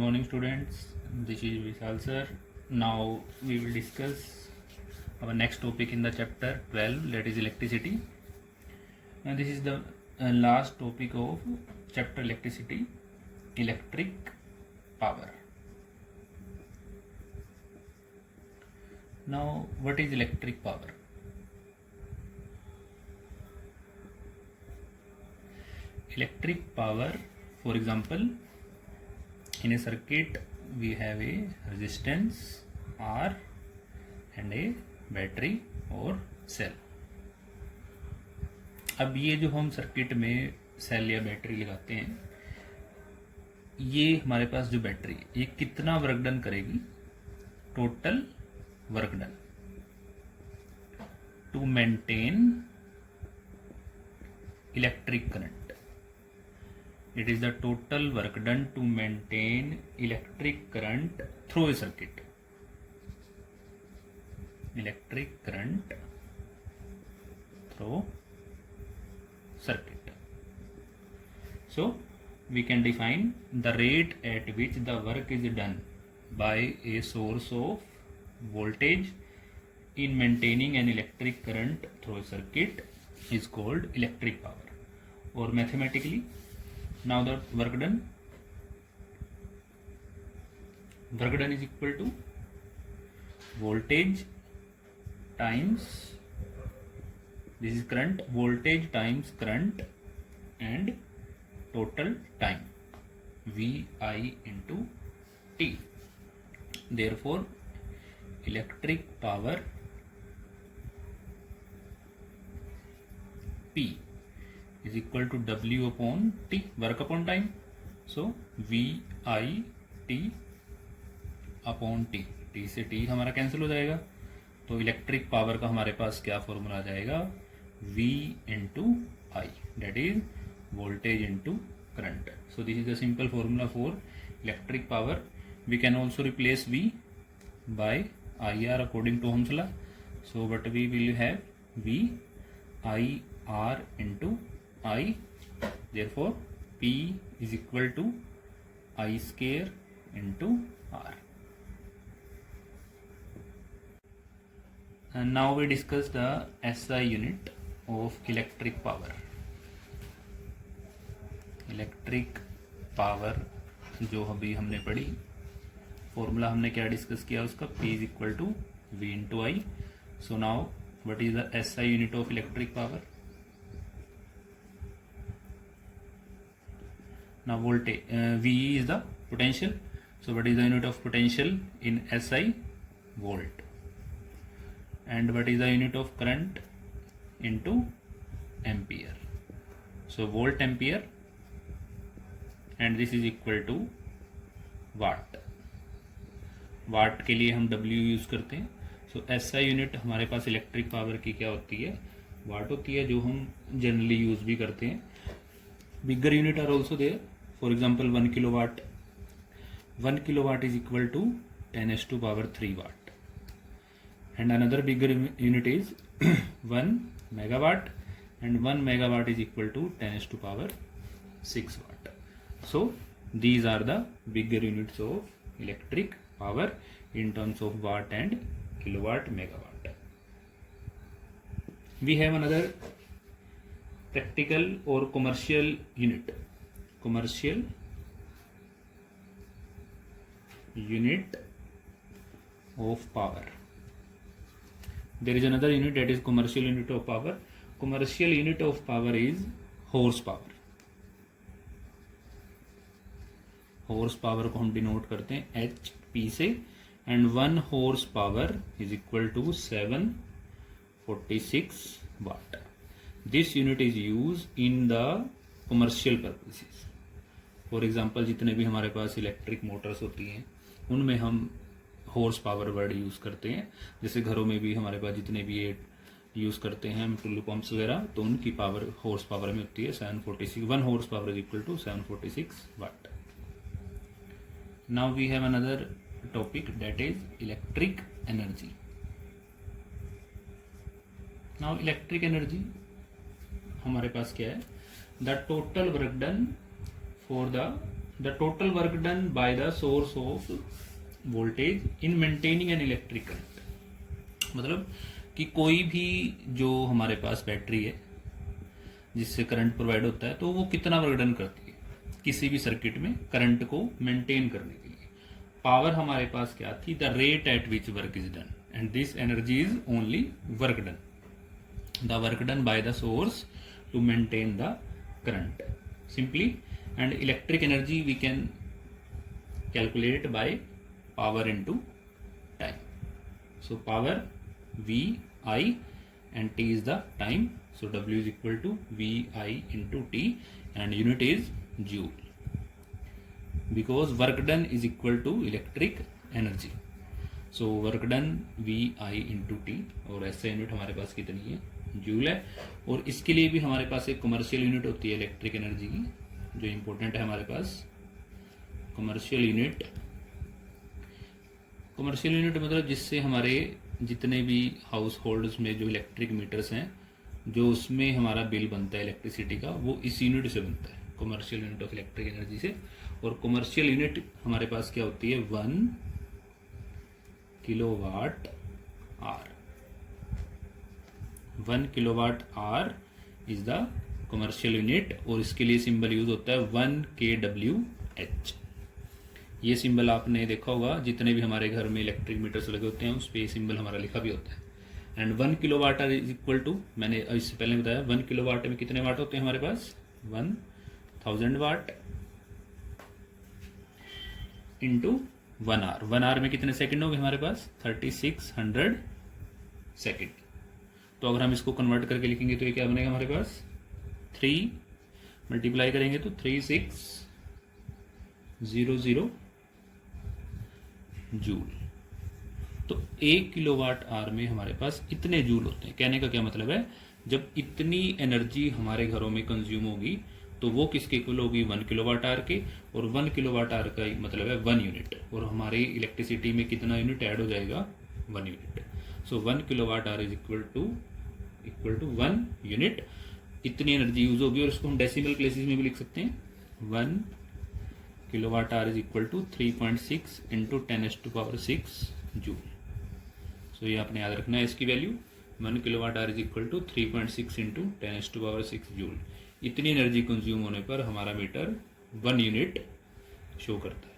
morning, students. This is Vishal sir. Now we will discuss our next topic in the chapter 12, that is electricity. And this is the last topic of chapter electricity, electric power. Now, what is electric power? Electric power, for example, in a circuit we have a resistance R and a battery और cell. अब ये जो हम circuit में cell या battery लगाते हैं, ये हमारे पास जो बैटरी है ये कितना वर्क डन करेगी? Total work done to maintain electric current. It is the total work done to maintain electric current through a circuit. Electric current through circuit. So we can define the rate at which the work is done by a source of voltage in maintaining an electric current through a circuit is called electric power. Or mathematically, now the work done is equal to voltage times, this is current, voltage times current and total time, VI into T. Therefore electric power P is equal to W upon T, work upon time. So VI T upon T, T से T हमारा cancel हो जाएगा, तो electric power का हमारे पास क्या formula आ जाएगा? V into I, that is voltage into current. So this is the simple formula for electric power. We can also replace V by IR according to Ohm's law. So what we will have? V I R into I. Therefore P is equal to I square into R. And now we discuss the SI unit of electric power. Electric power जो अभी हमने पढ़ी, formula हमने क्या discuss किया उसका? P is equal to V into I. So now what is the SI unit of electric power? Now voltage, V is the potential. So what is the unit of potential in SI? Volt. And what is the unit of current? Into ampere. So volt ampere, and this is equal to watt. वाट के लिए हम W use करते हैं. सो SI unit हमारे पास electric power की क्या होती है? वाट होती है, जो हम जनरली यूज भी करते हैं. Bigger unit are also there. For example 1 kilowatt. 1 kilowatt is equal to 10 to power 3 watt. And another bigger unit is 1 megawatt, and 1 megawatt is equal to 10 to power 6 watt. So these are the bigger units of electric power in terms of watt and kilowatt, megawatt. We have another practical or commercial unit. Commercial unit of power. There is another unit, that is commercial unit of power. Commercial unit of power is horsepower. Horse power को हम denote करते हैं HP से, and 1 horse power is equal to 746 watt. This unit is use in the commercial purposes. For example जितने भी हमारे पास electric Motors होती हैं उनमें हम हॉर्स पावर वर्ड यूज करते हैं. जैसे घरों में भी हमारे पास जितने भी ये यूज करते हैं हम टुल्लू पंप्स वगैरह, तो उनकी पावर हॉर्स पावर में होती है 746. 1 horse power is equal to 746 watt. Now we have another topic, that is electric energy. Now electric energy हमारे पास क्या है? The total work done for the the total work done by the source of voltage in maintaining an electric current. मतलब कि कोई भी जो हमारे पास बैटरी है जिससे करंट प्रोवाइड होता है, तो वो कितना वर्क डन करती है किसी भी सर्किट में करंट को मेंटेन करने के लिए। पावर हमारे पास क्या थी, the rate at which work is done, and this energy is only work done, the work done by the source to maintain the current simply। and electric energy we can calculate by power into time। so power V I and T is the time, so W is equal to V I into T and unit is joule, because work done is equal to electric energy। so work done V I into T, और ऐसा unit हमारे पास कितनी है, joule है। और इसके लिए भी हमारे पास एक कमर्शियल यूनिट होती है इलेक्ट्रिक एनर्जी की, जो इम्पोर्टेंट है हमारे पास। कमर्शियल यूनिट मतलब जिससे हमारे जितने भी हाउस होल्ड्स में जो इलेक्ट्रिक मीटर्स हैं, जो उसमें हमारा बिल बनता है इलेक्ट्रिसिटी का, वो इस यूनिट से बनता है, commercial unit of electric energy से। और कमर्शियल यूनिट हमारे पास क्या होती है, 1 kilowatt our. 1 kilowatt hour is the commercial unit, और इसके लिए सिंबल यूज होता है 1 kWh। ये सिंबल आपने देखा होगा जितने भी हमारे घर में इलेक्ट्रिक मीटर्स लगे होते हैं, उस पर सिंबल हमारा लिखा भी होता है। And 1 kilowatt hour is equal to, मैंने इससे पहले बताया 1 किलोवाट में कितने वाट होते हैं हमारे पास, 1000 वाट इंटू 1 आवर। 1 आवर में कितने सेकंड हो गए हमारे पास, 3600 सेकंड। तो अगर हम इसको कन्वर्ट करके लिखेंगे तो ये क्या बनेगा हमारे पास, 3 मल्टीप्लाई करेंगे तो 3600 जूल। तो 1 किलोवाट आवर में हमारे पास इतने जूल होते हैं। कहने का क्या मतलब है, जब इतनी एनर्जी हमारे घरों में कंज्यूम होगी तो वो किसके इक्वल होगी, 1 किलोवाट आवर के। और 1 किलोवाट आवर का मतलब है 1 यूनिट, और हमारी इलेक्ट्रिसिटी में कितना यूनिट ऐड हो जाएगा, 1 unit. So 1 kilowatt hour is equal to 1 unit. इतनी एनर्जी यूज होगी, और इसको हम डेसिमल प्लेसेस में भी लिख सकते हैं। 1 kilowatt hour is equal to 3.6 into 10⁶ joule. So ये आपने याद रखना है इसकी value, 1 kilowatt hour is equal to 3.6 into 10⁶ joule. इतनी एनर्जी कंज्यूम होने पर हमारा मीटर 1 यूनिट शो करता है।